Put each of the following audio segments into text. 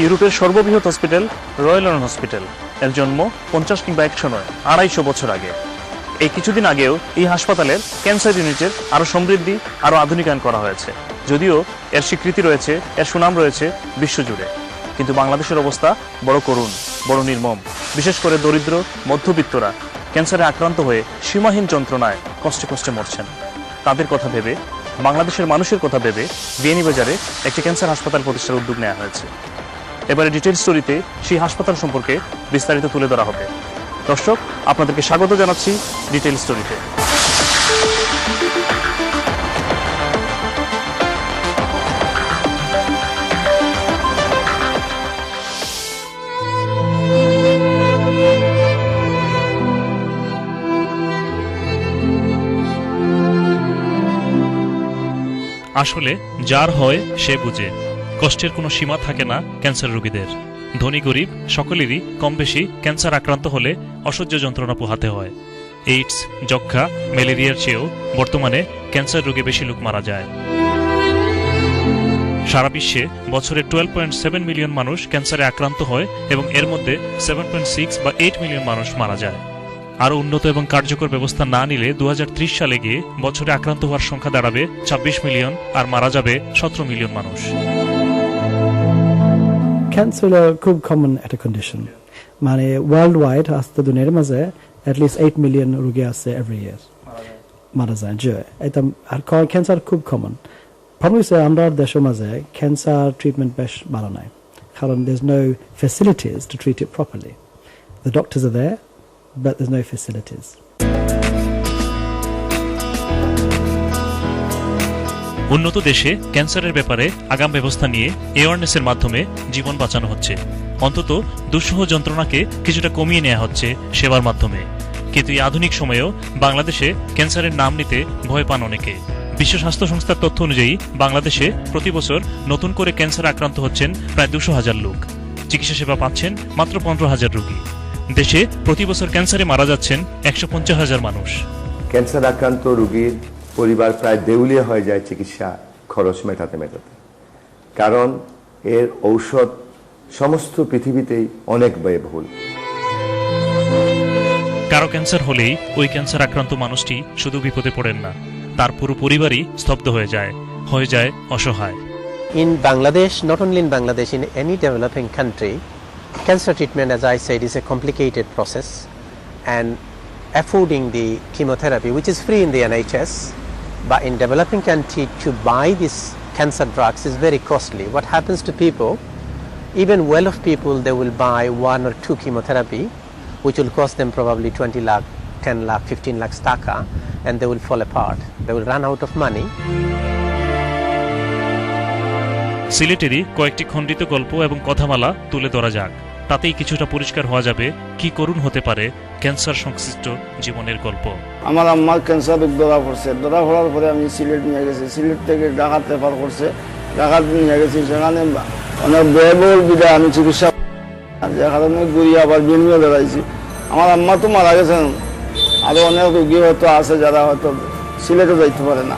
ইউরোপের সর্ববৃহৎ hospital royal London hospital এর জন্ম 50 কিংবা 100 নয় 250 বছর আগে। এই কিছুদিন আগেও এই হাসপাতালের ক্যান্সার ইউনিটের আরও সমৃদ্ধি আরও আধুনিকায়ন করা হয়েছে। যদিও এর স্বীকৃতি রয়েছে, এর সুনাম রয়েছে বিশ্বজুড়ে, কিন্তু বাংলাদেশের অবস্থা বড় করুণ, বড় নির্মম। বিশেষ করে দরিদ্র মধ্যবিত্তরা ক্যান্সারে আক্রান্ত হয়ে সীমাহীন যন্ত্রণায় কষ্টে কষ্টে মরছেন। তাদের কথা ভেবে, বাংলাদেশের মানুষের কথা ভেবে বিয়ানীবাজারে একটি ক্যান্সার হাসপাতাল প্রতিষ্ঠার উদ্যোগ নেওয়া হয়েছে। এবারে ডিটেইল স্টোরিতে সেই হাসপাতাল সম্পর্কে বিস্তারিত তুলে ধরা হবে। দর্শক, আপনাদেরকে স্বাগত জানাচ্ছি ডিটেইল স্টোরিতে। আসলে যার হয় সে বুঝে, কষ্টের কোনো সীমা থাকে না ক্যান্সার রোগীদের। ধনী গরিব সকলেরই কম বেশি ক্যান্সার আক্রান্ত হলে অসহ্য যন্ত্রণা পোহাতে হয়। এইডস, যক্ষ্মা, ম্যালেরিয়ার চেয়েও বর্তমানে ক্যান্সার রোগে বেশি লোক মারা যায়। সারা বিশ্বে বছরে 12.7 মিলিয়ন মানুষ ক্যান্সারে আক্রান্ত হয় এবং এর মধ্যে 7.6 বা 8 মিলিয়ন মানুষ মারা যায়। আরও উন্নত এবং কার্যকর ব্যবস্থা না নিলে 2030 সালে গিয়ে বছরে আক্রান্ত হওয়ার সংখ্যা দাঁড়াবে 26 মিলিয়ন আর মারা যাবে 17 মিলিয়ন মানুষ। ক্যান্সার খুব কমন একটা কন্ডিশন, মানে ওয়ার্ল্ড ওয়াইড আজকে দুনিয়ার মাঝে অ্যাটলিস্ট 8 মিলিয়ন রোগী আছে এভরি ইয়ার মারা যায়। যে এটা আর ক্যান্সার খুব কমন। প্রবলেম হচ্ছে আমরা দেশের মাঝে ক্যান্সার ট্রিটমেন্ট বেশ ভালো নাই, কারণ there's no facilities to treat it properly. The doctors are there, but there's no facilities. উন্নত দেশে ক্যান্সারের ব্যাপারে আগাম ব্যবস্থা নিয়ে অ্যাওয়ারনেসের মাধ্যমে জীবন বাঁচানো হচ্ছে। অন্তত দুঃসহ যন্ত্রণাকে কিছুটা কমিয়ে নেওয়া হচ্ছে সেবার মাধ্যমে। কিন্তু এই আধুনিক সময়েও বাংলাদেশে ক্যান্সারের নাম নিতে ভয় পান অনেকে। বিশ্ব স্বাস্থ্য সংস্থার তথ্য অনুযায়ী বাংলাদেশে প্রতি বছর নতুন করে ক্যান্সার আক্রান্ত হচ্ছেন প্রায় 200,000 লোক। চিকিৎসা সেবা পাচ্ছেন মাত্র 15,000 রোগী। দেশে প্রতি বছর ক্যান্সারে মারা যাচ্ছেন 150,000 মানুষ। ক্যান্সার আক্রান্ত রোগীর পরিবার প্রায় দেউলিয়া হয়ে যায় চিকিৎসা খরচ মেটাতে মেটাতে, কারণ এর ঔষধ সমস্ত পৃথিবীতেই অনেক ব্যয়বহুল। কারো ক্যান্সার হলেই ওই ক্যান্সার আক্রান্ত মানুষটি শুধু বিপদে পড়েন না, তার পুরো পরিবারই স্তব্ধ হয়ে যায় অসহায়। In Bangladesh, not only in Bangladesh, in any developing country, cancer treatment, as I said, is a complicated process, and affording the chemotherapy, which is free in the NHS, but in developing country to buy these cancer drugs is very costly. What happens to people, even well-off people, they will buy 1 or 2 chemotherapy, which will cost them probably 20 lakh, 10 lakh, 15 lakhs taka, and they will fall apart. They will run out of money. সিলেটেরই কয়েকটি খণ্ডিত গল্প এবং কথামালা তুলে ধরা যাক, তাতেই কিছুটা পরিষ্কার হওয়া যাবে কি করুণ হতে পারে ক্যান্সার সংশ্লিষ্ট জীবনের গল্প। আমার আম্মার ক্যান্সার ধরা পড়ছে, ধরা পড়ার পরে আমি সিলেট নিয়ে গেছি, সিলেট থেকে ঢাকাত রেফার করছে, ঢাকাত নিয়ে গেছি, সেখানে অনেক ব্যয়বহুল বিধায় আমি চিকিৎসা, যে কারণে ঘুরিয়ে আবার বিনিয়োগ ধরাইছি। আমার আম্মা তো মারা গেছেন, আরও অনেক রোগী হয়তো আছে যারা হয়তো সিলেটে যাইতে পারে না,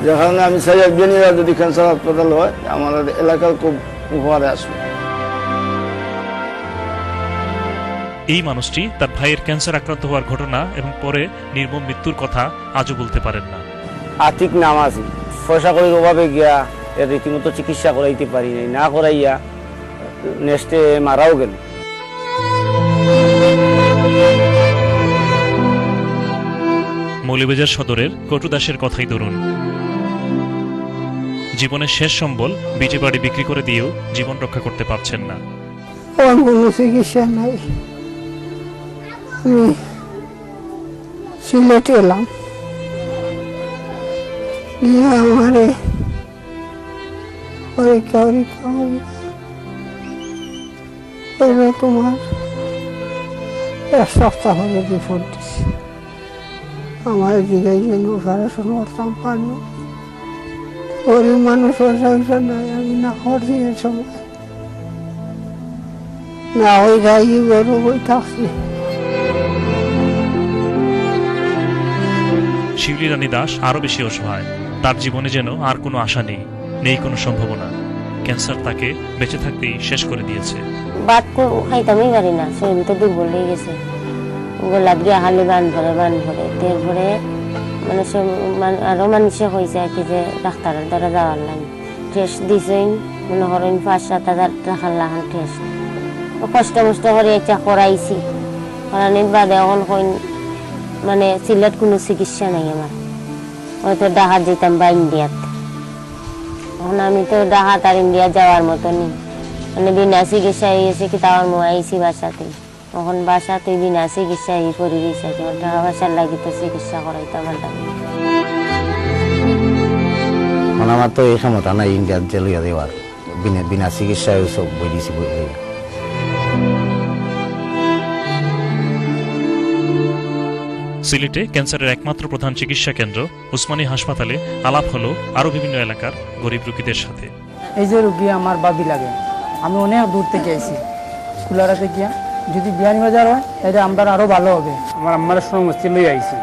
যে কারণে আমি চাই বিনিয়োগ যদি ক্যান্সার হাসপাতাল হয় আমার এলাকার খুব উপকারে আসবে। এই মানুষটি তার ভাইয়ের ক্যান্সার আক্রান্ত হওয়ার ঘটনা এবং পরে নির্মম মৃত্যুর কথা আজও বলতে পারেন না। আর্থিক নাম আছে, পয়সা করির অভাবে গিয়া এর রীতিমতো চিকিৎসা করাইতে পারি নাই, না করাইয়া নেক্সটে মারাও গেল। মৌলভীবাজার সদরের কটুদাসের কথাই ধরুন। জীবনের শেষ সম্বল বিটে বাড়ি বিক্রি করে দিয়েও জীবন রক্ষা করতে পারছেন না। কোনো চিকিৎসা নাই। আমি সিলেটে এলাম, আমারে পরীক্ষা তোমার 1 সপ্তাহ হলে রিপোর্ট দিচ্ছে। আমার জিজ্ঞাসা অপারেশন করতাম পারল, গরিব মানুষ সংসার নাই, আমি না করছি এর সময় না ওই গাই গরু বই থাকছি। শিউলি রানী দাস আরো বেশি অসহায়। তার জীবনে যেন আর কোনো আশা নেই কোনো সম্ভাবনা। ক্যান্সার তাকে বেঁচে থাকতেই শেষ করে দিয়েছে। ভাত খাইতামই পারি না, শরীর তো দুর্বল হয়ে গেছে, গোলাপ গিয়া খালি বান ভরে তারপরে আরো মানুষে কইছে আর কি যে ডাক্তারের দ্বারা যাওয়ার লাগে, টেস্ট দিছেন মনে করেন 5-7 হাজার টাকার লাগান টেস্ট, কষ্ট করে এটা করাইছি, করানোর বাদে এখন কইন মানে সিলেট কোনো চিকিৎসা নাই আমার, হয়তো ডাকাত যেতাম বা ইন্ডিয়াত, এখন আমি তো ডাকাত আর ইন্ডিয়া যাওয়ার মতো নেই, মানে বিনা চিকিৎসা গেছে কি তাওয়ার আইছি বাসাতে, এখন বাসাতে বিনা চিকিৎসা করে দিয়েছে, টাকা পয়সার লাগি তো চিকিৎসা করাইতে আমার লাগে। আমার তো এই ক্ষমতা নাই ইন্ডিয়ার যে লইয়া দেওয়ার, বিনা চিকিৎসায় সব বই দিয়েছি। সিলেটে ক্যান্সারের একমাত্র প্রধান চিকিৎসা কেন্দ্র উসমানী হাসপাতালে আলাপ হলো আরো বিভিন্ন এলাকার গরিব রোগীদের সাথে। এই যে রোগী আমার বাবি লাগে, আমি অনেক দূর থেকে আইছি কুলারাতে গিয়া, যদি বিয়ানীবাজার হয় এটা আমরা আরো ভালো হবে। আমার আম্মার সমস্যা লই আইছি,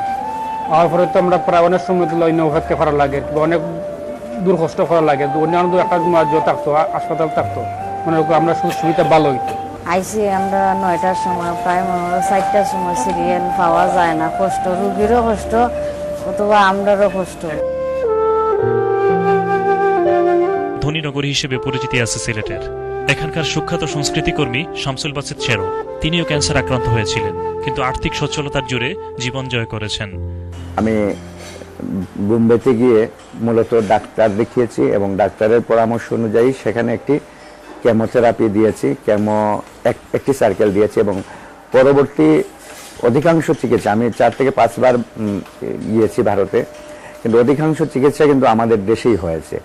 আর পরে তো আমরা প্রায় অনেক সময় লইন অপেক্ষা করা লাগে, অনেক দূর কষ্ট করা লাগে, অন্যান্য একটা থাকতো হাসপাতাল থাকতো, মানে আমরা সুবিধা ভালো হইতো। আইসি আমরা 9টার সময়, প্রায় 4টার সময় সিরিয়াল পাওয়া যায় না, কষ্ট রুগীরও কষ্ট অথবা আমরারও কষ্ট। ধনী নগরী হিসেবে পরিচিতি আছে সিলেটের। এখানকার সুখ্যাত সংস্কৃতিকর্মী শামসুল বাসিত শেরো, তিনিও ক্যান্সার আক্রান্ত হয়েছিলেন, কিন্তু আর্থিক সচ্ছলতার জোরে জীবন জয় করেছেন। আমি বোম্বেতে গিয়ে মূলত ডাক্তার দেখিয়েছি এবং ডাক্তারের পরামর্শ অনুযায়ী সেখানে একটি কেমোথেরাপি দিয়েছি, একটি সার্কেল দিয়েছি এবং পরবর্তী অধিকাংশ চিকিৎসা আমি 4 থেকে 5 বার গিয়েছি ভারতে, কিন্তু অধিকাংশ চিকিৎসা কিন্তু আমাদের দেশেই হয়েছে।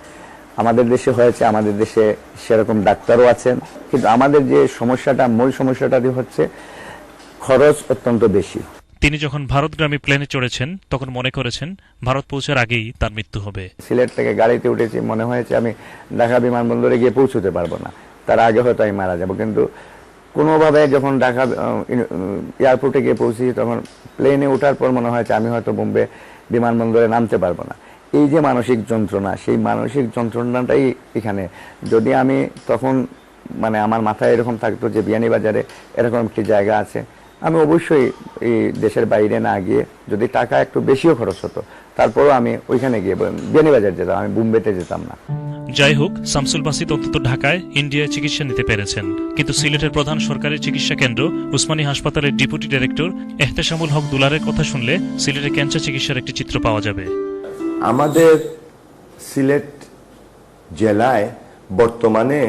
আমাদের দেশে সেরকম ডাক্তারও আছেন, কিন্তু আমাদের যে সমস্যাটা, মূল সমস্যাটা হচ্ছে খরচ অত্যন্ত বেশি। তিনি যখন ভারতগামী প্লেনে চড়েছেন তখন মনে করেছেন ভারত পৌঁছার আগেই তার মৃত্যু হবে। সিলেট থেকে গাড়িতে উঠেছি, মনে হয়েছে আমি ঢাকা বিমানবন্দরে গিয়ে পৌঁছতে পারবো না, তার আগে হয়তো আমি মারা যাব, কিন্তু কোনোভাবে যখন ঢাকা এয়ারপোর্টে গিয়ে পৌঁছি তখন প্লেনে ওঠার পর মনে হয়েছে আমি হয়তো বোম্বে বিমানবন্দরে নামতে পারবো না। এই যে মানসিক যন্ত্রণা, সেই মানসিক যন্ত্রণাটাই এখানে, যদি আমি তখন মানে আমার মাথায় এরকম থাকতো যে বিয়ানীবাজারে এরকম একটি জায়গা আছে, আমি অবশ্যই এই দেশের বাইরে না গিয়ে, যদি টাকা একটু বেশিও খরচ হতো তারপরও আমি ওইখানে গিয়ে বিয়ানীবাজার যেতাম, আমি বোম্বেতে যেতাম না। যাই হোক, শামসুল বাসিত অন্তত ঢাকায় ইন্ডিয়ায় চিকিৎসা নিতে পেরেছেন, কিন্তু সিলেটের প্রধান সরকারি চিকিৎসা কেন্দ্র উসমানী হাসপাতালের ডেপুটি ডাইরেক্টর এহতেশামুল হক দুলারের কথা শুনলে সিলেটের ক্যান্সার চিকিৎসার একটি চিত্র পাওয়া যাবে। আমাদের সিলেট জেলায় বর্তমানে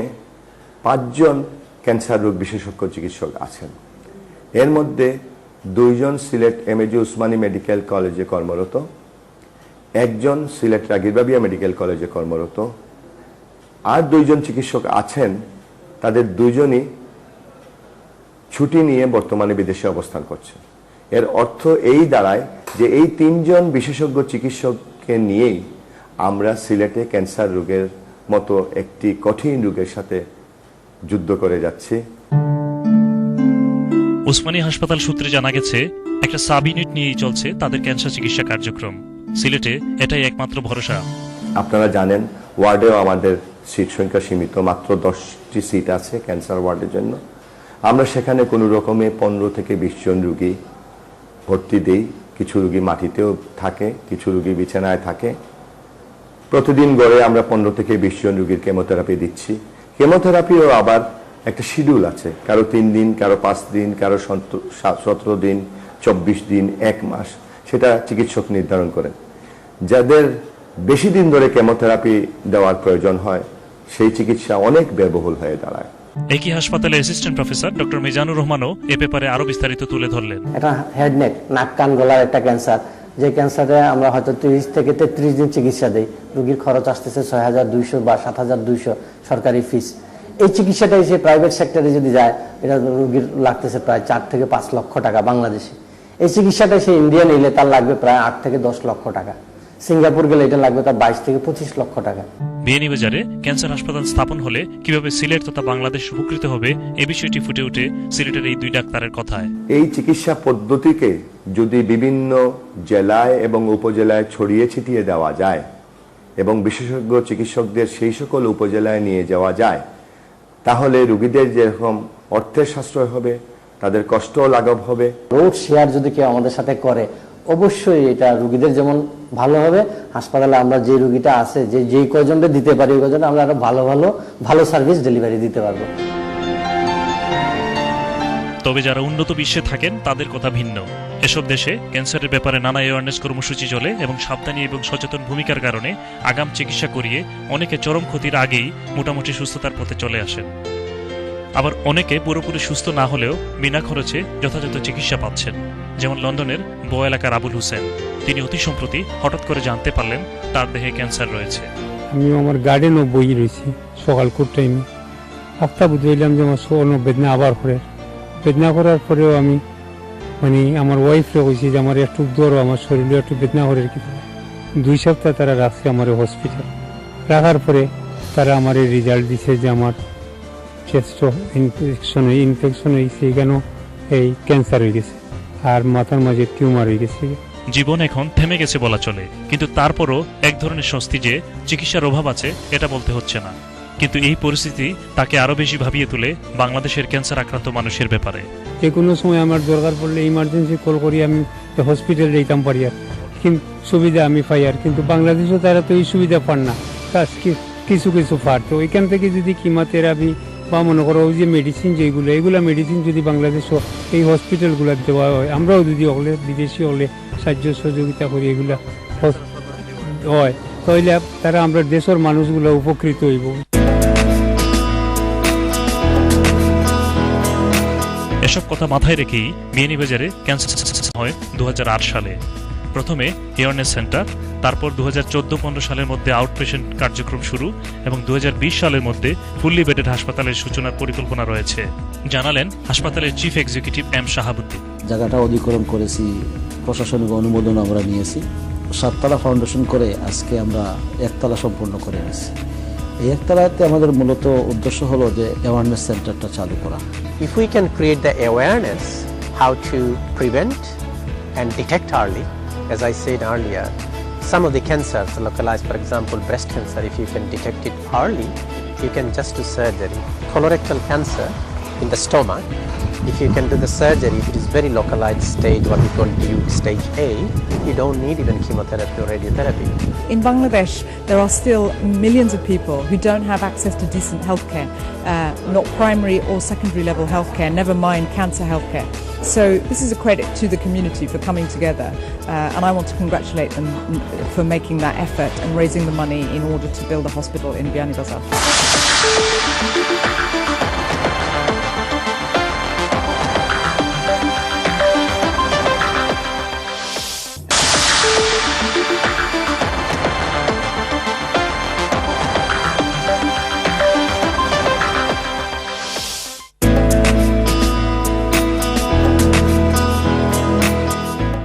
5 জন ক্যান্সার রোগ বিশেষজ্ঞ চিকিৎসক আছেন। এর মধ্যে 2 জন সিলেট এমএজি উসমানী মেডিকেল কলেজে কর্মরত, 1 জন সিলেট রাগিরবাবিয়া মেডিকেল কলেজে কর্মরত, আর 2 জন চিকিৎসক আছেন, তাদের 2 জনই ছুটি নিয়ে বর্তমানে বিদেশে অবস্থান করছেন। এর অর্থ এই দাঁড়ায় যে এই 3 জন বিশেষজ্ঞ চিকিৎসককে নিয়েই আমরা সিলেটে ক্যান্সার রোগের মতো একটি কঠিন রোগের সাথে যুদ্ধ করে যাচ্ছি। উসমানী হাসপাতাল সূত্রে জানা গেছে একটা সাব ইউনিট নিয়েই চলছে তাদের ক্যান্সার চিকিৎসা কার্যক্রম। সিলেটে এটাই একমাত্র ভরসা। আপনারা জানেন ওয়ার্ডেও আমাদের সিট সংখ্যা সীমিত, মাত্র 10টি সিট আছে ক্যান্সার ওয়ার্ডের জন্য। আমরা সেখানে কোনো রকমে 15 থেকে 20 জন রোগী ভর্তি দেই, কিছু রোগী মাটিতেও থাকে, কিছু রোগী বিছানায় থাকে। প্রতিদিন গড়ে আমরা 15 থেকে 20 জন রোগীর কেমোথেরাপি দিচ্ছি। কেমোথেরাপিও আবার একটা শিডিউল আছে, কারো 3 দিন, কারো 5 দিন, কারো 17 দিন, 24 দিন, 1 মাস, সেটা চিকিৎসক নির্ধারণ করেন। যাদের বেশি দিন ধরে কেমোথেরাপি দেওয়ার প্রয়োজন হয় সেই চিকিৎসা অনেক ব্যয়বহুল হয়ে দাঁড়ায়। একই হাসপাতালের অ্যাসিস্ট্যান্ট প্রফেসর ডক্টর মিজানুর রহমানও এ ব্যাপারে আরো বিস্তারিত তুলে ধরলেন। এটা হেড নেক, নাক কান গলার একটা ক্যান্সার, যে ক্যান্সারে আমরা হয়তো 30 থেকে 33 দিন চিকিৎসা দিই, রোগীর খরচ আসতেছে 6200 বা 7200 সরকারি ফিস। এই চিকিৎসাটা এসে প্রাইভেট সেক্টরে যদি যায় এটা রোগীর লাগতেছে প্রায় 4 থেকে 5 লক্ষ টাকা বাংলাদেশে। এই চিকিৎসাটা সে ইন্ডিয়া নিলে তার লাগবে প্রায় 8 থেকে 10 লক্ষ টাকা, সিঙ্গাপুর গেলে এটা লাগবে তার 22 থেকে 25 লক্ষ টাকা। বিয়ানীবাজারে ক্যান্সার হাসপাতাল স্থাপন হলে কিভাবে সিলেট তথা বাংলাদেশ উপকৃত হবে এ বিষয়টি ফুটে ওঠে সিলেটের এই 2 ডাক্তারের কথায়। এই চিকিৎসা পদ্ধতিকে যদি বিভিন্ন জেলায় এবং উপজেলায় ছড়িয়ে ছিটিয়ে দেওয়া যায় এবং বিশেষজ্ঞ চিকিৎসকদের সেই সকল উপজেলায় নিয়ে যাওয়া যায়, তাহলে রোগীদের যেরকম অর্থের সাশ্রয় হবে, তাদের কষ্টও লাঘব হবে। রোড শেয়ার যদি কেউ আমাদের সাথে করে, অবশ্যই এটা রোগীদের যেমন ভালো হবে, হাসপাতালে আমরা যে রোগীটা আছে যেই কয়জনকে দিতে পারি ওই কয়জনে আমরা আরো ভালো সার্ভিস ডেলিভারি দিতে পারবো। তবে যারা উন্নত বিশ্বে থাকেন তাদের কথা ভিন্ন। এসব দেশে ক্যান্সারের ব্যাপারে নানা অ্যাওয়ারনেস কর্মসূচি চলে এবং সাবধানী এবং সচেতন ভূমিকার কারণে আগাম চিকিৎসা করিয়ে অনেকে চরম ক্ষতির আগেই মোটামুটি সুস্থতার পথে চলে আসেন। আবার অনেকে পুরোপুরি সুস্থ না হলেও বিনা খরচে যথাযথ চিকিৎসা পাচ্ছেন, যেমন লন্ডনের ব এলাকার আবুল হোসেন। তিনি অতি সম্প্রতি হঠাৎ করে জানতে পারলেন তার দেহে ক্যান্সার রয়েছে। আমি আমার গার্ডেনও বই রয়েছি সকাল টাইমে, একটা বুঝলাম যে আমার শোনো বেদনা আবার করে, বেদনা করার পরেও আমি আমার ওয়াইফরে কইছি যে আমার একটু দৌড়ো, আমার শরীরে একটু বেদনা করে কিছু। 2 সপ্তাহ তারা রাখছে আমার হসপিটাল। রাখার পরে তারা আমার রেজাল্ট দিছে যে আমার চেস্ট ইনফেকশন হয়েছে, কেন এই ক্যান্সার হয়ে গেছে আর মাথার মাঝে টিউমার হয়ে গেছে। জীবন এখন থেমে গেছে বলা চলে, কিন্তু তারপরও এক ধরনের স্বস্তি যে চিকিৎসার অভাব আছে এটা বলতে হচ্ছে না। কিন্তু এই পরিস্থিতি তাকে আরো বেশি ভাবিয়ে তোলে বাংলাদেশের ক্যান্সার আক্রান্ত মানুষের ব্যাপারে। যে কোনো সময় আমার দরকার পড়লে ইমার্জেন্সি কল করি, আমি হসপিটাল যেতাম পারি আর কিন্তু সুবিধা আমি পাই আর, কিন্তু বাংলাদেশে তারা তো এই সুবিধা পান না, কিছু পার। তো ওইখান থেকে যদি কিমোথেরাপি বা মনে করো ওই যে মেডিসিন এগুলা মেডিসিন যদি বাংলাদেশও এই হসপিটালগুলো দেওয়া হয়, আমরাও যদি হলে বিদেশি হলে সাহায্য সহযোগিতা করি এগুলা হয়, তাহলে তারা আমরা দেশের মানুষগুলো উপকৃত হইব। এসব কথা মাথায় রেখেই বিয়ানীবাজারে ক্যান্সার হয় 2008 সালে। প্রথমে অ্যাওয়ারনেস সেন্টার, তারপর 2014-15 সালের মধ্যে আউটপেশেন্ট কার্যক্রম শুরু এবং 2020 সালের মধ্যে ফুললি বেডেড হাসপাতালের সূচনার পরিকল্পনা রয়েছে, জানালেন হাসপাতালের চিফ এক্সিকিউটিভ এম শাহাবুদ্দিন। জায়গাটা অধিগ্রহণ করেছি, প্রশাসনিক অনুমোদন আমরা নিয়েছি, 7 তলা ফাউন্ডেশন করে আজকে আমরা 1 তলা সম্পূর্ণ করে নিয়েছি। এই 1 তলাতে আমাদের মূলত উদ্দেশ্য হলো যে অ্যাওয়ারনেস সেন্টারটা চালু করা। If we can create the awareness how to prevent and detect early, as I said earlier, some of the cancers localized, for example breast cancer, if you can detect it early, you can just do surgery. Colorectal cancer in the stomach, if you can do the surgery, if it is very localized stage, what we call Duke stage A, you don't need even chemotherapy or radiotherapy. In Bangladesh, there are still millions of people who don't have access to decent healthcare, not primary or secondary level healthcare, never mind cancer healthcare. So this is a credit to the community for coming together, and I want to congratulate them for making that effort and raising the money in order to build a hospital in Biyanibazar.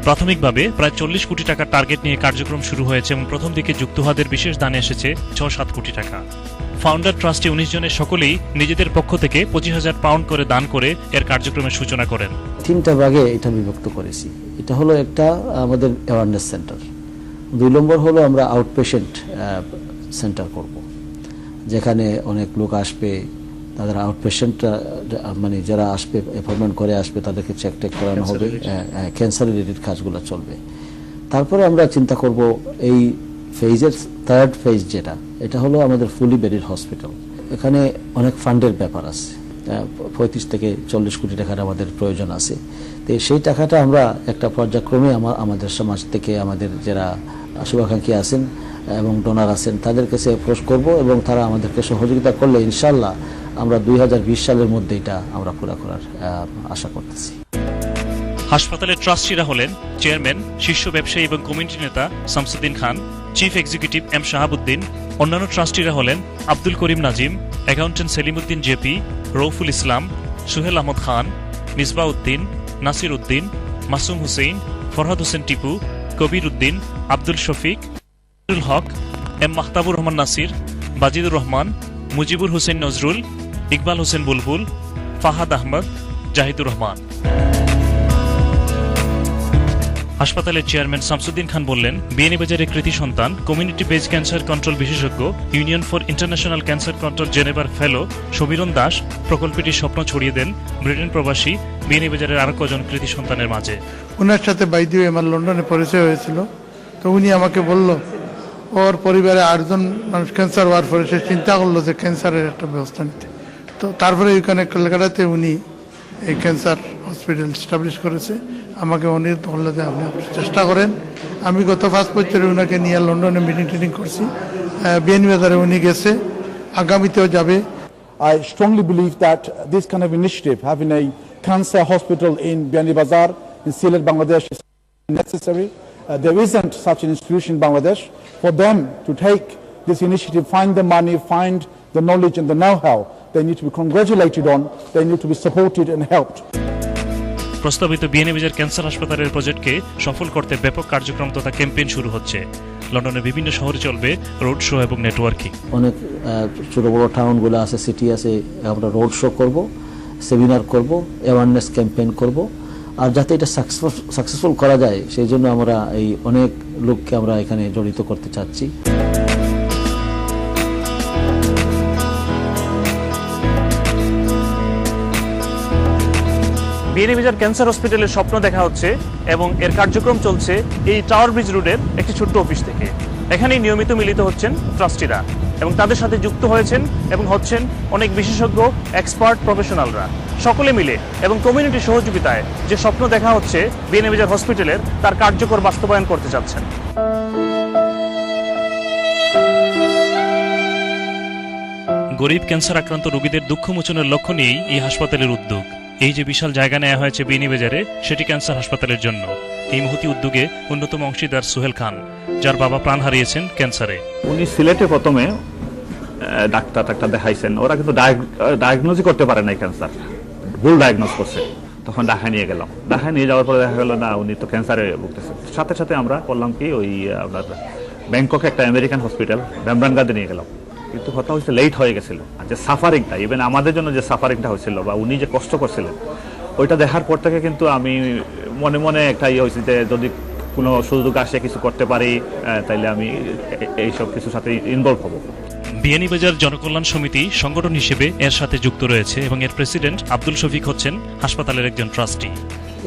প্রাথমিকভাবে প্রায় 40 কোটি টাকার target নিয়ে কার্যক্রম শুরু হয়েছে এবং প্রথম দিকে যুক্ত হওয়াদের বিশেষ দানে এসেছে 6-7 কোটি টাকা। ফাউন্ডার ট্রাস্টে 19 জনের সকলেই নিজেদের পক্ষ থেকে 25,000 পাউন্ড করে দান করে এর কার্যক্রমের সূচনা করেন। 3টা ভাগে এটা বিভক্ত করেছি। এটা হলো একটা আমাদের অ্যাওয়ারনেস সেন্টার, 2 নম্বর হলো আমরা আউটপেশেন্ট সেন্টার করব, যেখানে অনেক লোক আসবে, তাদের আউটপেশেন্ট মানে যারা আসবে অ্যাপয়েন্টমেন্ট করে আসবে তাদেরকে চেক করানো হবে, ক্যান্সার রিলেটেড কাজগুলো চলবে। তারপরে আমরা চিন্তা করব এই ফেজের 3rd ফেজ যেটা, এটা হলো আমাদের ফুলি বেডেড হসপিটাল। এখানে অনেক ফান্ডের ব্যাপার আছে, 35 থেকে 40 কোটি টাকার আমাদের প্রয়োজন আছে। তো সেই টাকাটা আমরা একটা পর্যায়ক্রমে আমাদের সমাজ থেকে আমাদের যারা শুভাকাঙ্ক্ষী আছেন এবং ডোনার আছেন তাদের কাছে অ্যাপ্রোচ করব এবং তারা আমাদেরকে সহযোগিতা করলে ইনশাআল্লাহ আমরা 2020 সালের মধ্যে এটা আমরা পুরা করার আশা করতেছি। হাসপাতালের ট্রাস্টিরা হলেন চেয়ারম্যান, শীর্ষ ব্যবসায়ী এবং কমিটি নেতা শামসুদ্দিন খান, চিফ এক্সিকিউটিভ এম শাহাবুদ্দিন। অন্যান্য ট্রাস্টিরা হলেন আব্দুল করিম নাজিম, অ্যাকাউন্টেন্ট সেলিমউদ্দিন জেপি, রৌফুল ইসলাম, সুহেল আহমদ খান, মিসবাহ উদ্দিন, নাসির উদ্দিন, মাসুম হুসেইন, ফরহাদ হোসেন টিপু, কবির উদ্দিন, আব্দুল শফিক, হক, এম মাহতাবুর রহমান নাসির, বাজিদুর রহমান, মুজিবুর হোসেন নজরুল, ইকবাল হোসেন বুলবুল, ফাহাদ আহমদ, জাহিদুর রহমান। হাসপাতালের চেয়ারম্যান শামসুদ্দিন খান বললেন, বিয়ানীবাজারের কৃতি সন্তান কমিউনিটি বেজ ক্যান্সার কন্ট্রোল বিশেষজ্ঞ union for international cancer control জেনেভার ফেলো সমীরণ দাস প্রকল্পটির স্বপ্ন ছড়িয়ে দেন ব্রিটেন প্রবাসী বিয়ানীবাজারের আরো কজন কৃতি সন্তানের মাঝে। ওনার সাথে বাইদিও আমার লন্ডনে পরিচয় হয়েছিল, তো উনি আমাকে বলল ওর পরিবারে 8 জন মানুষ ক্যান্সার হওয়ার পরে সে চিন্তা করলো যে ক্যান্সারের একটা ব্যবস্থা নিতে। তো তারপরে ওইখানে কলকাতাতে উনি এই ক্যান্সার হসপিটাল স্টাবলিশ করেছে। আমাকে অনুরোধ করলো যে আপনি চেষ্টা করেন। আমি গত 5 বছরে ওনাকে নিয়ে লন্ডনে মিটিং করছি, বিয়ানীবাজারে উনি গেছে, আগামীতেও যাবে। I strongly believe that this kind of initiative, having a cancer hospital in Bianibazar in Sylhet, Bangladesh, is necessary. There isn't such an institution in Bangladesh. For them to take this initiative, find the money, find the knowledge and the know-how, they need to be congratulated on, they need to be supported and helped. প্রস্তাবিত Beanibazar cancer হাসপাতালের প্রজেক্টকে সফল করতে ব্যাপক কার্যক্রম তথা campaign শুরু হচ্ছে। লন্ডনের বিভিন্ন শহরে চলবে রোড শো এবং নেটওয়ার্কিং। অনেক ছোট বড় টাউনগুলো আছে, সিটি আছে, আমরা রোড শো করব, সেমিনার করব, অ্যাওয়ারনেস ক্যাম্পেইন করব। আর যাতে এটা সাকসেসফুল করা যায় সেই জন্য আমরা এই অনেক লোককে আমরা এখানে জড়িত করতে চাচ্ছি। বিয়ানীবাজার ক্যান্সার হসপিটালের স্বপ্ন দেখা হচ্ছে এবং এর কার্যক্রম চলছে এই টাওয়ার ব্রিজ রোডের একটি ছোট্ট অফিস থেকে। এখানেই নিয়মিত মিলিত হচ্ছেন ট্রাস্টিরা এবং তাদের সাথে যুক্ত হয়েছেন এবং হচ্ছেন অনেক বিশেষজ্ঞ, এক্সপার্ট, প্রফেশনালরা। সকলে মিলে এবং কমিউনিটির সহযোগিতায় যে স্বপ্ন দেখা হচ্ছে বিয়ানীবাজার হসপিটালের, তার কার্যকর বাস্তবায়ন করতে চাচ্ছেন। গরিব ক্যান্সার আক্রান্ত রোগীদের দুঃখ মোচনের লক্ষ্য নিয়েই এই হাসপাতালের উদ্যোগ। এই যে বিশাল জায়গা নেওয়া হয়েছে বিয়ানীবাজারে, সেটি ক্যান্সার হাসপাতালের জন্য। এই মহতি উদ্যোগে অন্যতম অংশীদার সোহেল খান, যার বাবা প্রাণ হারিয়েছেন ক্যান্সারে। উনি সিলেটে প্রথমে ডাক্তার দেখাইছেন, ওরা কিন্তু ডায়াগনোজ করতে পারে নাই ক্যান্সার, ভুল ডায়াগনোজ করছে। তখন ঢাকা নিয়ে গেলাম, ঢাকা নিয়ে যাওয়ার পরে দেখা গেল না উনি তো ক্যান্সারে ভুগতেছেন। সাথে সাথে আমরা করলাম কি, ওই আপনার ব্যাংককে একটা আমেরিকান হসপিটাল ব্যামরানগাঁদে নিয়ে গেলাম। কিন্তু কথা হচ্ছে লেট হয়ে গেছিল, আর যে সাফারিংটা, ইভেন আমাদের জন্য যে সাফারিংটা হয়েছিল বা উনি যে কষ্ট করছিলেন, ওইটা দেখার পর থেকে কিন্তু আমি মনে মনে একটা ইয়ে হয়েছে যে যদি কোনো সুযোগ আসে কিছু করতে পারি, তাইলে আমি এইসব কিছুর সাথে ইনভলভ হব। বিয়ানীবাজার জনকল্যাণ সমিতি সংগঠন হিসেবে এর সাথে যুক্ত রয়েছে এবং এর প্রেসিডেন্ট আব্দুল শফিক হচ্ছেন হাসপাতালের একজন ট্রাস্টি।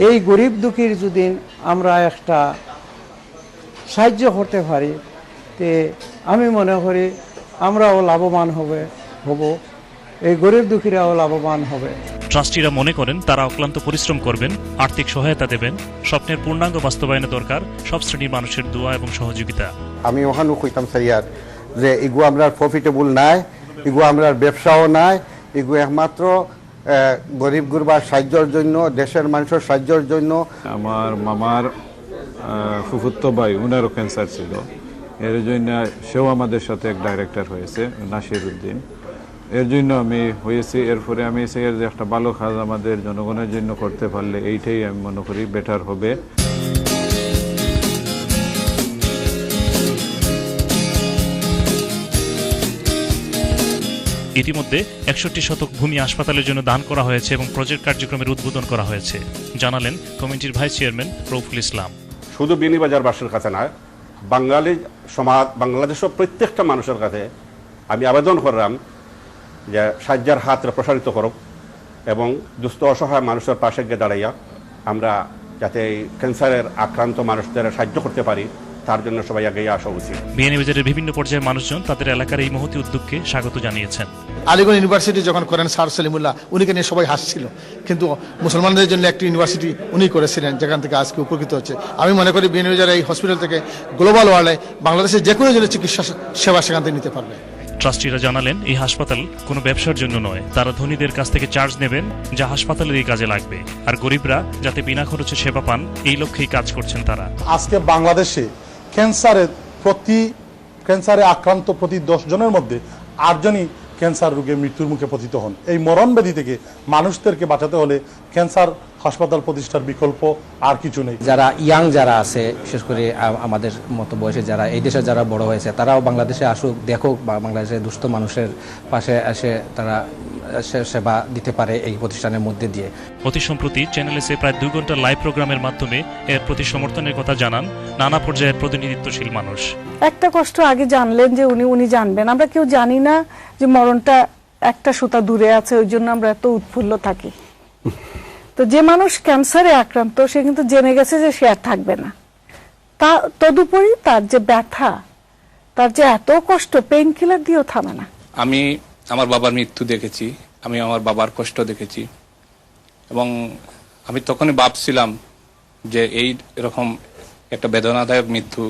এই গরিব দুঃখীর যদি আমরা একটা সাহায্য করতে পারি, তে আমি মনে করি আমরাও লাভবান হব, এই গরিব দুঃখীরাও লাভবান হবে। ট্রাস্টিরা মনে করেন তারা অক্লান্ত পরিশ্রম করবেন, আর্থিক সহায়তা দেবেন। স্বপ্নের পূর্ণাঙ্গ বাস্তবায়নে দরকার সব শ্রেণীর মানুষের দোয়া এবং সহযোগিতা। আমি ওখানে কইতাম স্যার যে এগুলো আমরা প্রফিটেবল নাই, এগুলো আমরা ব্যবসাও নাই, এগুলো একমাত্র গরিব গুরবার সাহায্যের জন্য, দেশের মানুষের সাহায্যের জন্য। আমার মামার ফুফুত্তো ভাই, উনারও ক্যান্সার ছিল, এর জন্য সেও আমাদের সাথে এক ডাইরেক্টর হয়েছে, নাসির উদ্দিন। এর জন্য আমি হয়েছি। এরপরে আমি যে একটা ভালো কাজ আমাদের জনগণের জন্য করতে পারলে এইটাই আমি মনে করি বেটার হবে। ইতিমধ্যে 61 শতক ভূমি হাসপাতালের জন্য দান করা হয়েছে এবং প্রজেক্ট কার্যক্রমের উদ্বোধন করা হয়েছে, জানালেন কমিটির ভাইস চেয়ারম্যান রৌফুল ইসলাম। শুধু বিয়ানীবাজারবাসীর কাছে নয়, বাঙালি সমাজ, বাংলাদেশের প্রত্যেকটা মানুষের কাছে আমি আবেদন করলাম যে সাহায্যের হাত প্রসারিত করুক এবং দুস্থ অসহায় মানুষের পাশে গিয়ে দাঁড়াইয়া আমরা যাতে এই ক্যান্সারের আক্রান্ত মানুষদের সাহায্য করতে পারি, তার জন্য সবাই এগিয়ে আসা উচিত। বিয়ানীবাজারের বিভিন্ন পর্যায়ের মানুষজন তাদের এলাকার এই মহতি উদ্যোগকে স্বাগত জানিয়েছেন। আলিগড় ইউনিভার্সিটি যখন করেন স্যার সলিমুল্লাহ, উনিকে নিয়ে সবাই হাসছিল, কিন্তু মুসলমানদের জন্য একটি ইউনিভার্সিটি উনি করেছিলেন, যেখান থেকে আজকে উপকৃত হচ্ছে। আমি মনে করি বিয়ানীবাজার এই হসপিটাল থেকে গ্লোবাল ওয়ার্ল্ডে বাংলাদেশের যে কোনো জন্য চিকিৎসা সেবা সেখান থেকে নিতে পারবে। ট্রাস্টিরা জানালেন এই হাসপাতাল কোনো ব্যবসার জন্য নয়, তারা ধনীদের কাছ থেকে চার্জ নেবেন যা হাসপাতালের এই কাজে লাগবে, আর গরিবরা যাতে বিনা খরচে সেবা পান এই লক্ষ্যেই কাজ করছেন তারা। আজকে বাংলাদেশে ক্যান্সারে আক্রান্ত প্রতি 10 জনের মধ্যে 8 জনই ক্যান্সার রোগে মৃত্যুর মুখে পতিত হন। এই মরণ ব্যাধি থেকে মানুষদেরকে বাঁচাতে হলে ক্যান্সার হাসপাতাল প্রতিষ্ঠার বিকল্প আর কিছু নেই। যারা ইয়াং যারা আছে, বিশেষ করে আমাদের মতো বয়সে যারা এই দেশে যারা বড় হয়েছে, তারাও বাংলাদেশে আসুক, দেখুক, বা বাংলাদেশের দুস্থ মানুষের পাশে এসে তারা সেবা দিতে পারে এই প্রতিষ্ঠানের মধ্যে দিয়ে। অতি সম্প্রতি চ্যানেল এসে প্রায় 2 ঘন্টার লাইভ প্রোগ্রামের মাধ্যমে এর প্রতি সমর্থনের কথা জানান নানা পর্যায়ের প্রতিনিধিত্বশীল মানুষ। একটা কষ্ট আগে জানলেন যে উনি জানবেন, আমরা কেউ জানি না যে মরণটা একটা সুতা দূরে আছে, ওই জন্য আমরা এত উৎফুল্ল থাকি। তো যে মানুষ ক্যান্সারে আক্রান্ত সে কিন্তু জেনে গেছে যে সে আর থাকবে না, তা তদুপরি তার যে ব্যথা, তার যে এত কষ্ট, পেইন কিলার দিয়েও থামে না। আমি আমার বাবার মৃত্যু দেখেছি, আমি আমার বাবার কষ্ট দেখেছি, এবং আমি তখনই ভাবছিলাম যে এরকম একটা বেদনাদায়ক মৃত্যু,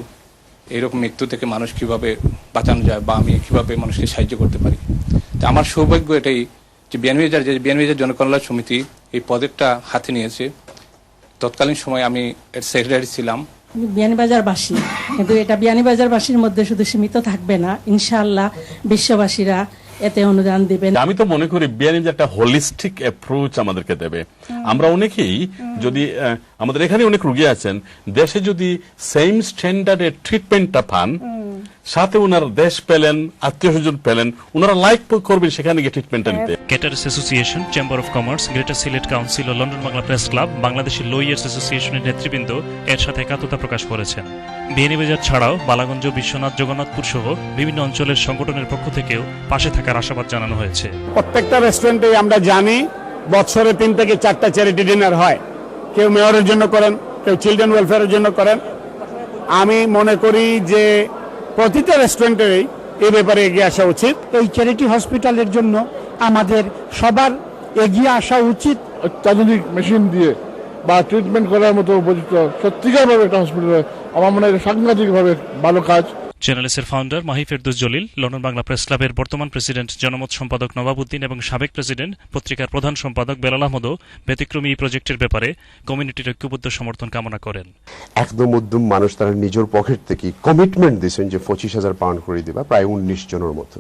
এইরকম মৃত্যু থেকে মানুষ কিভাবে বাঁচানো যায় বা আমি কিভাবে মানুষকে সাহায্য করতে পারি। তো আমার সৌভাগ্য এটাই যে বিয়ানীবাজার জনকল্যাণ সমিতি এই পদকটা হাতে নিয়েছে। তৎকালীন সময় আমি এর সেক্রেটারি ছিলাম। বিয়ানীবাজারবাসী, কিন্তু এটা বিয়ানীবাজারবাসীর মধ্যে শুধু সীমিত থাকবে না, ইনশাআল্লাহ বিশ্ববাসীরা এতে অনুদান দিবেন। আমি তো মনে করি বিয়ানীবাজার একটা হোলিস্টিক অ্যাপ্রোচ আমাদেরকে দেবে। আমরা অনেকেই যদি আমাদের এখানে অনেক রোগী আছেন, দেশে যদি সেম স্ট্যান্ডার্ডের ট্রিটমেন্টটা পান, সাথে ওনারা দেশ পেলেন, আত্মীয় স্বজন পেলেন, ওনারা লাইক করবেন সেখানে গিয়ে ট্রিটমেন্টটা নিতে। Caterers association, chamber of commerce, greater Sylhet council ও লন্ডন বাংলা প্রেস ক্লাব, বাংলাদেশের লো ইয়ার্স অ্যাসোসিয়েশনের নেতৃবৃন্দ এর সাথে একাত্মতা প্রকাশ করেছেন। বিয়ানীবাজার ছাড়াও বালাগঞ্জ, বিশ্বনাথ, জগন্নাথপুর সহ বিভিন্ন অঞ্চলের সংগঠনের পক্ষ থেকেও পাশে থাকার আশাবাদ জানানো হয়েছে। প্রত্যেকটা রেস্টুরেন্টে আমরা জানি বছরে 3 থেকে 4টা চ্যারিটি ডিনার হয়। কেউ মেয়রের জন্য করেন, কেউ চিলড্রেন ওয়েলফেয়ারের জন্য করেন। আমি মনে করি যে প্রতিটা রেস্টুরেন্টেই এই ব্যাপারে এগিয়ে আসা উচিত। এই চ্যারিটি হসপিটালের জন্য আমাদের সবার এগিয়ে আসা উচিত। অত্যাধুনিক মেশিন দিয়ে বা ট্রিটমেন্ট করার মতো উপযুক্ত সত্যিকারভাবে একটা হসপিটাল, আমার মনে হয় সাংঘাতিকভাবে ভালো কাজ। চ্যানেলসের founder Mahi Ferdous Jalil, London Bangla press ক্লাবের বর্তমান প্রেসিডেন্ট জনমত সম্পাদক নবাবউদ্দিন এবং সাবেক প্রেসিডেন্ট পত্রিকার প্রধান সম্পাদক বেলাল আহমদও ব্যতিক্রমী এই প্রজেক্টের ব্যাপারে কমিউনিটির ঐক্যবদ্ধ সমর্থন কামনা করেন। একদম উদ্যম মানুষ তারা নিজের পকেট থেকে কমিটমেন্ট দিয়েছেন যে 25,000 পাউন্ড করে দিবা, প্রায় 19 জনের মতো।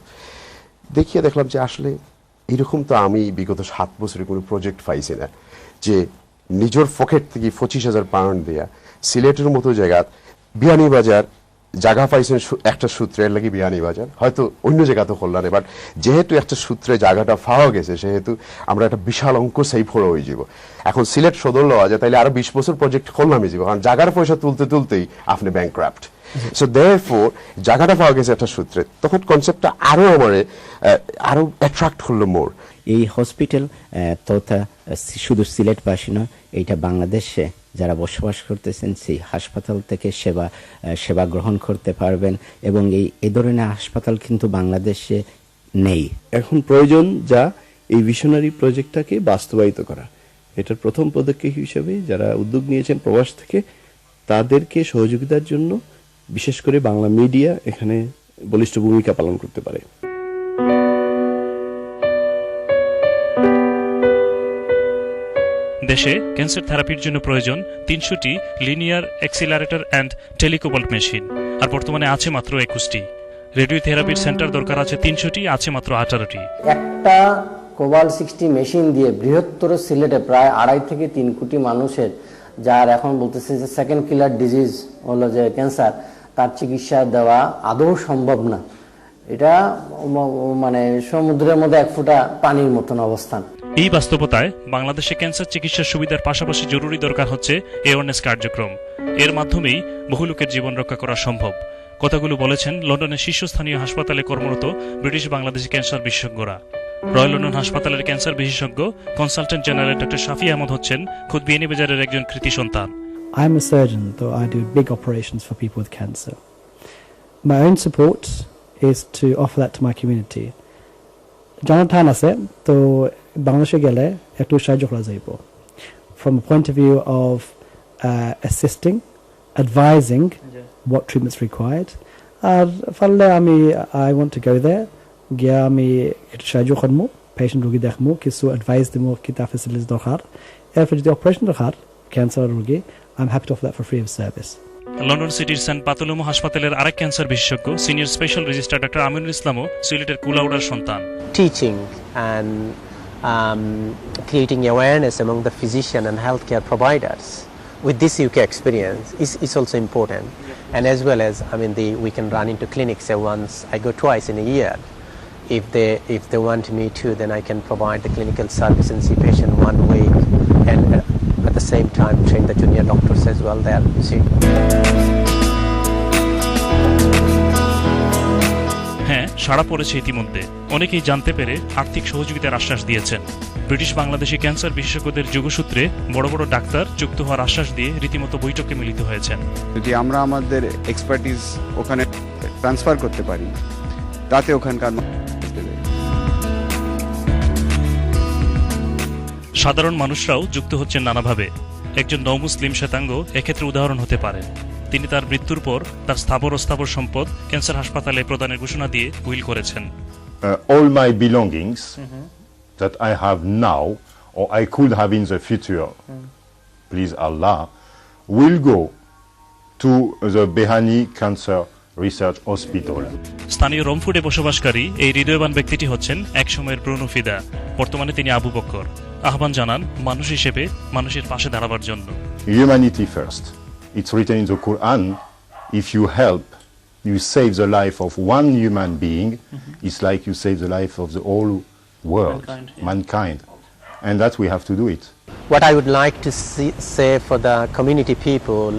দেখিয়ে দেখলাম যে আসলে এরকম তো আমি বিগত 7 বছরে কোনো প্রজেক্ট পাইছি না যে নিজের পকেট থেকে 25,000 পাউন্ড দেয়া। সিলেটের মতো জায়গা বিয়ানীবাজার জায়গা পাইছেন একটা সূত্রের লাগি বিয়ানীবাজার, হয়তো অন্য জায়গা তো করলাম, বাট যেহেতু একটা সূত্রে জায়গাটা পাওয়া গেছে সেহেতু আমরা একটা বিশাল অঙ্ক সেভ করে হয়ে যাব। এখন সিলেট সদর লওয়া যায় তাইলে আরো 20 বছর প্রজেক্ট করলামই যাব, কারণ জায়গার পয়সা তুলতে তুলতেই আপনি ব্যাংক্রাফট। সো দেয়ারফর জায়গাটা পাওয়া গেছে একটা সূত্রে, তখন কনসেপ্টটা আরো আমারে আরো অ্যাট্রাক্ট করলো মোর। এই হসপিটাল তথা শুধু সিলেটবাসী নয়, এইটা বাংলাদেশে যারা বসবাস করতেছেন সেই হাসপাতাল থেকে সেবা গ্রহণ করতে পারবেন, এবং এই ধরনের হাসপাতাল কিন্তু বাংলাদেশে নেই। এখন প্রয়োজন যা এই ভিশনারি প্রজেক্টটাকে বাস্তবায়িত করা। এটার প্রথম পদক্ষেপ হিসেবে যারা উদ্যোগ নিয়েছেন প্রবাস থেকে, তাদেরকে সহযোগিতার জন্য বিশেষ করে বাংলা মিডিয়া এখানে বলিষ্ঠ ভূমিকা পালন করতে পারে। দেশে ক্যান্সার থেরাপির জন্য প্রয়োজন 300টি লিনিয়ার অ্যাক্সিলারেটর অ্যান্ড টেলিকোবাল্ট মেশিন, আর বর্তমানে আছে মাত্র 21টি। রেডিও থেরাপির সেন্টার দরকার আছে 300টি, আছে মাত্র 18টি। একটা কোবাল্ট 60 মেশিন দিয়ে বৃহত্তর সিলেটে প্রায় 2.5 থেকে 3 কোটি মানুষের, যার এখন বলতেছে যে সেকেন্ড কিলার ডিজিজ হলো যে ক্যান্সার, তার চিকিৎসা দেওয়া আদৌ সম্ভব না। এটা মানে সমুদ্রের মধ্যে 1 ফোঁটা পানির মতন অবস্থান। এই বাস্তবতায় বাংলাদেশে ক্যান্সার চিকিৎসার সুবিধার পাশাপাশি জরুরি দরকার হচ্ছে অ্যাওয়ারনেস কার্যক্রম। এর মাধ্যমেই বহু লোকের জীবন রক্ষা করা সম্ভব। কথাগুলো বলেছেন লন্ডনের শীর্ষস্থানীয় হাসপাতালে কর্মরত ব্রিটিশ বাংলাদেশি ক্যান্সার বিশেষজ্ঞরা। রয়্যাল লন্ডন হাসপাতালের ক্যান্সার বিশেষজ্ঞ কনসালটেন্ট জেনারেল ডক্টর শাফি আহমদ হচ্ছেন খুদ বিয়ানীবাজারের একজন কৃতি সন্তান। I'm a surgeon, though I do big operations for people with cancer. My own support is to offer that to my community. জনঠান আছে তো বাংলাদেশে গেলে একটু সাহায্য করা যাইব from a point of view of assisting, advising what treatments required. R ফাললে I want to go there, গিয়া আমি একটু সাহায্য করবো, পেশেন্ট রোগী দেখবো, কিছু অ্যাডভাইস দেবো কিতা ফেসিলিটিস দরকার। এরপর যদি অপারেশন দরকার ক্যান্সার রোগী, I'm happy to offer that for free of service. London সিটির সেন্ট পাতলুমো হাসপাতালের আরেক ক্যান্সার বিশেষজ্ঞ senior special registrar doctor Aminul ইসলামও সিলেটের কুলাউড়ার সন্তান। Teaching and creating awareness among the physician and healthcare providers with this UK experience is also important, and as well as we can run into clinics once, I go twice in a year, if they want me to, then I can provide the clinical service and see patient 1 week, and at the same time train the junior doctors as well there. You see. হ্যাঁ, সাড়া পড়েছে ইতিমধ্যে। অনেকেই জানতে পেরে আর্থিক সহযোগিতার আশ্বাস দিয়েছেন। ব্রিটিশ বাংলাদেশি ক্যান্সার বিশেষজ্ঞদের যোগসূত্রে বড় বড় ডাক্তার যুক্ত হওয়ার আশ্বাস দিয়ে রীতিমতো বৈঠকে মিলিত হয়েছেন। যদি আমরা আমাদের এক্সপার্টিস ওখানে ট্রান্সফার করতে পারি, তাতে ওখানকার সাধারণ মানুষরাও যুক্ত হচ্ছেন নানাভাবে। একজন নও-মুসলিম শ্বেতাঙ্গ এক্ষেত্রে উদাহরণ হতে পারেন। তিনি তার মৃত্যুর পর তার স্থাবর অস্থাবর সম্পদ ক্যান্সার হাসপাতালে প্রদানের ঘোষণা দিয়ে উইল করেছেন। All my belongings that I have now or I could have in the future, please Allah, will go to the Behani Cancer Research Hospital. স্থানীয় রমফুডে বসবাসকারী এই হৃদয়বান ব্যক্তিটি হচ্ছেন একসময়ের ব্রুনো ফিদা। বর্তমানে তিনি আবু বকর। আহ্বান জানান মানুষ হিসেবে মানুষের পাশে দাঁড়াবার জন্য। Humanity first. It's written in the Quran, if you help, you save the life of one human being, it's like you save the life of the whole world, mankind. And that we have to do it. What I would like to say for the community people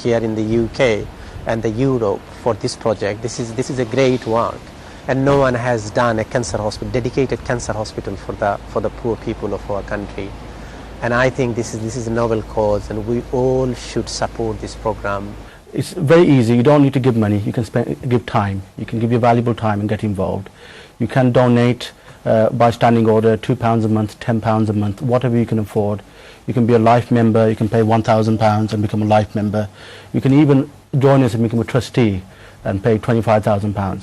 here in the UK and the Europe for this project, this is a great work, and no one has done a cancer hospital, dedicated cancer hospital for the poor people of our country. And I think this is a noble cause, and we all should support this program. It's very easy. You don't need to give money. You can give time. You can give your valuable time and get involved. You can donate by standing order, £2 a month, £10 a month, whatever you can afford. You can be a life member. You can pay £1,000 and become a life member. You can even join us and become a trustee and pay £25,000.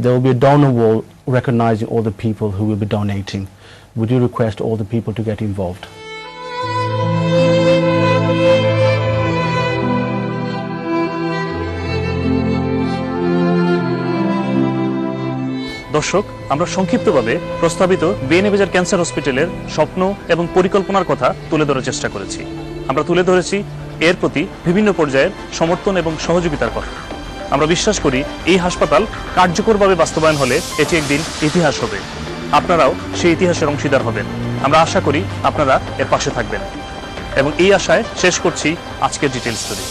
There will be a donor wall recognizing all the people who will be donating. We do request all the people to get involved. দর্শক, আমরা সংক্ষিপ্তভাবে প্রস্তাবিত বিএনএ-বাজার cancer হসপিটালের স্বপ্ন এবং পরিকল্পনার কথা তুলে ধরার চেষ্টা করেছি। আমরা তুলে ধরেছি এর প্রতি বিভিন্ন পর্যায়ের সমর্থন এবং সহযোগিতার কথা। আমরা বিশ্বাস করি এই হাসপাতাল কার্যকরভাবে বাস্তবায়ন হলে এটি একদিন ইতিহাস হবে। আপনারাও সেই ইতিহাসের অংশীদার হবেন। আমরা আশা করি আপনারা এর পাশে থাকবেন এবং এই আশায় শেষ করছি আজকের ডিটেইলস স্টোরি।